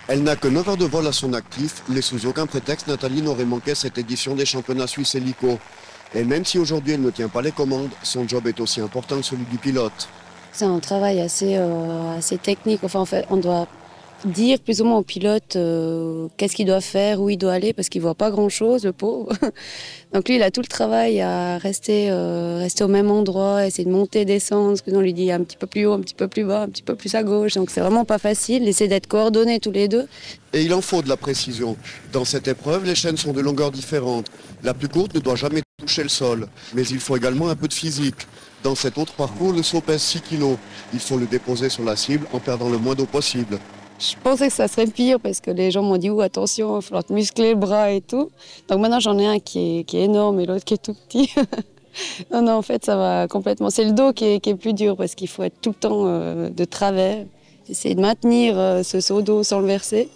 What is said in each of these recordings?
Elle n'a que 9 heures de vol à son actif, mais sous aucun prétexte, Nathalie n'aurait manqué cette édition des championnats suisses hélico. Et même si aujourd'hui elle ne tient pas les commandes, son job est aussi important que celui du pilote. C'est un travail assez technique. Enfin, en fait, on doit dire plus ou moins au pilote qu'est-ce qu'il doit faire, où il doit aller, parce qu'il voit pas grand-chose, le pauvre. Donc lui, il a tout le travail à rester au même endroit, essayer de monter, descendre, parce que on lui dit un petit peu plus haut, un petit peu plus bas, un petit peu plus à gauche. Donc c'est vraiment pas facile, essayer d'être coordonnés tous les deux. Et il en faut de la précision. Dans cette épreuve, les chaînes sont de longueurs différentes. La plus courte ne doit jamais toucher le sol, mais il faut également un peu de physique. Dans cet autre parcours, le saut pèse 6 kg. Il faut le déposer sur la cible en perdant le moins d'eau possible. Je pensais que ça serait pire parce que les gens m'ont dit « Ouh, attention, il va falloir te muscler le bras et tout ». Donc maintenant, j'en ai un qui est énorme et l'autre qui est tout petit. Non, en fait, ça va complètement. C'est le dos qui est plus dur parce qu'il faut être tout le temps de travers. Essayer de maintenir ce seau d'eau sans le verser.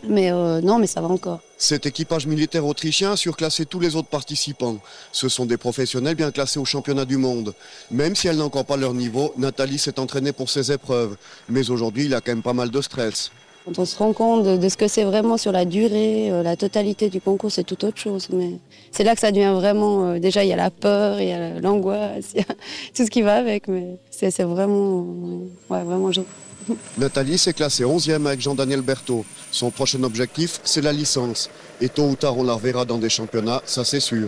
Mais non, mais ça va encore. Cet équipage militaire autrichien a surclassé tous les autres participants. Ce sont des professionnels bien classés au championnat du monde. Même si elle n'a encore pas leur niveau, Nathalie s'est entraînée pour ces épreuves. Mais aujourd'hui, il a quand même pas mal de stress. Quand on se rend compte de ce que c'est vraiment sur la durée, la totalité du concours, c'est tout autre chose. Mais c'est là que ça devient vraiment... déjà, il y a la peur, il y a l'angoisse, il y a tout ce qui va avec. Mais c'est vraiment, vraiment joli. Nathalie s'est classée 11e avec Jean-Daniel Berthaud. Son prochain objectif, c'est la licence. Et tôt ou tard, on la reverra dans des championnats, ça c'est sûr.